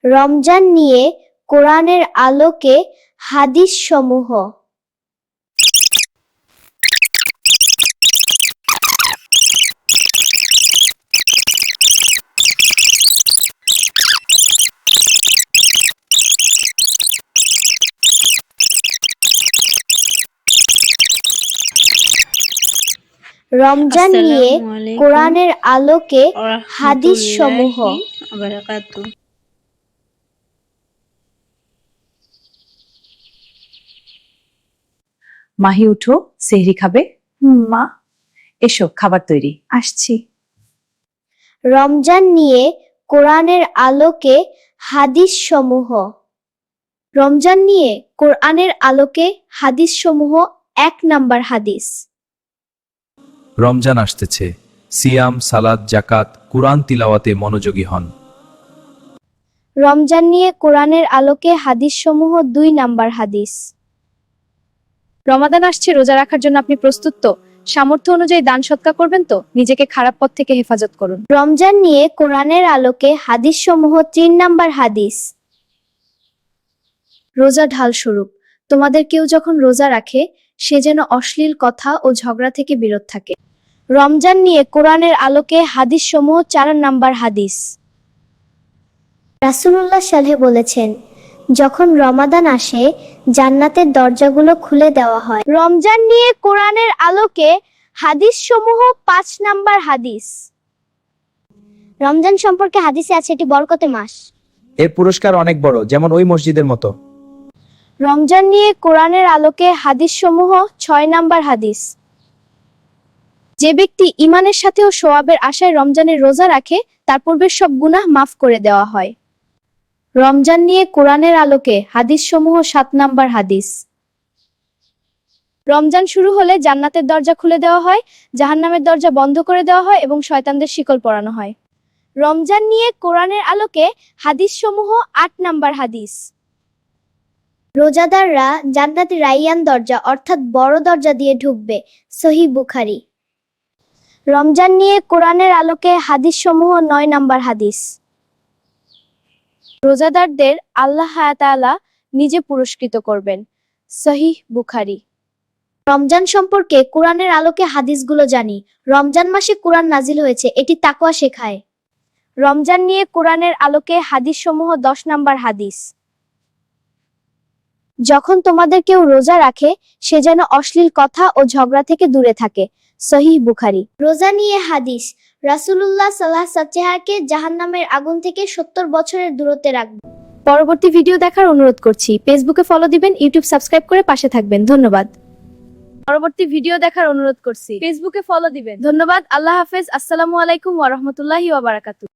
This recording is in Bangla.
রমজান নিয়ে কোরআনের আলোকে হাদিস সমূহ। রমজান নিয়ে কোরআনের আলোকে হাদিস সমূহ। মাহি উঠো, সেহরি খাবে? মা। এসো, খাবার তৈরি। আসছি। রমজান নিয়ে কোরআনের আলোকে হাদিস সমূহ। রমজান নিয়ে কোরআনের আলোকে হাদিস সমূহ। 1 নাম্বার হাদিস। রমজান আসতেছে, সিয়াম, সালাত, জাকাত, কুরআন তিলাওয়াতে মনোযোগী হন। রমজান নিয়ে কোরআনের আলোকে হাদিস সমূহ। 2 নাম্বার হাদিস। রমাদান আসছে, রোজা রাখার জন্য আপনি প্রস্তুত তো? সামর্থ্য অনুযায়ী দান সৎকার করবেন তো? নিজেকে খারাপ পথ থেকে হেফাজত করুন। রমজান নিয়ে কোরআনের আলোকে হাদিস সমূহ। 3 নাম্বার হাদিস। রোজা ঢাল স্বরূপ, তোমাদের কেউ যখন রোজা রাখে সে যেন অশ্লীল কথা ও ঝগড়া থেকে বিরত থাকে। রমজান নিয়ে কোরআনের আলোকে হাদিস সমূহ। 4 নাম্বার হাদিস। রাসূলুল্লাহ সাল্লাল্লাহু বলেছেন, যখন রমাদান আসে জান্নাতের দরজাগুলো খুলে দেওয়া হয়। রমজান নিয়ে কোরআনের আলোকে হাদিস সমূহ। 5 নাম্বার হাদিস। রমজান সম্পর্কে হাদিসে আছে এটি বরকতের মাস। এর পুরস্কার অনেক বড়, যেমন ওই মসজিদের মতো। রমজান নিয়ে কোরআনের আলোকে হাদিস সমূহ। 6 নাম্বার হাদিস। যে ব্যক্তি ঈমানের সাথে ও সওয়াবের আশায় রমজানের রোজা রাখে তার পূর্বের সব গুনাহ মাফ করে দেওয়া হয়। রমজান নিয়ে কোরআনের আলোকে হাদিস সমূহ। 7 নাম্বার হাদিস। রমজান শুরু হলে জান্নাতের দরজা খুলে দেওয়া হয়, জাহান্নামের দরজা বন্ধ করে দেওয়া হয় এবং শয়তানদের শিকল পরানো হয়। রমজান নিয়ে কোরআনের আলোকে হাদিস সমূহ। 8 নাম্বার হাদিস। রোজাদাররা জান্নাতি রাইয়ান দরজা অর্থাৎ বড় দরজা দিয়ে ঢুকবে। সহিহ বুখারী। রমজান নিয়ে কোরআনের আলোকে হাদিস সমূহ। 9 নাম্বার হাদিস। রোজাদারদের আল্লাহ তাআলা নিজে পুরস্কৃত করবেন। সহিহ বুখারী। রমজান সম্পর্কে কোরআনের আলোকে হাদিসগুলো জানি। রমজান মাসে কোরআন নাজিল হয়েছে, এটি তাকওয়া শেখায়। রমজান নিয়ে কোরআনের আলোকে হাদিস সমূহ। 10 নাম্বার হাদিস। যখন তোমাদের কেউ রোজা রাখে সে যেন অশ্লীল কথা ও ঝগড়া থেকে দূরে থাকে। সহিহ বুখারী। রোজা নিয়ে হাদিস। রাসূলুল্লাহ সাল্লাল্লাহু আলাইহি ওয়াসাল্লামকে জাহান্নামের আগুন থেকে 70 বছরের দূরত্বে রাখবে। পরবর্তী ভিডিও দেখার অনুরোধ করছি। ফেসবুকে ফলো দিবেন, ইউটিউব সাবস্ক্রাইব করে পাশে থাকবেন। ধন্যবাদ। পরবর্তী ভিডিও দেখার অনুরোধ করছি। ফেসবুকে ফলো দিবেন। ধন্যবাদ। আল্লাহ হাফেজ। আসসালামু আলাইকুম ওয়া রাহমাতুল্লাহি ওয়া বারাকাতুহু।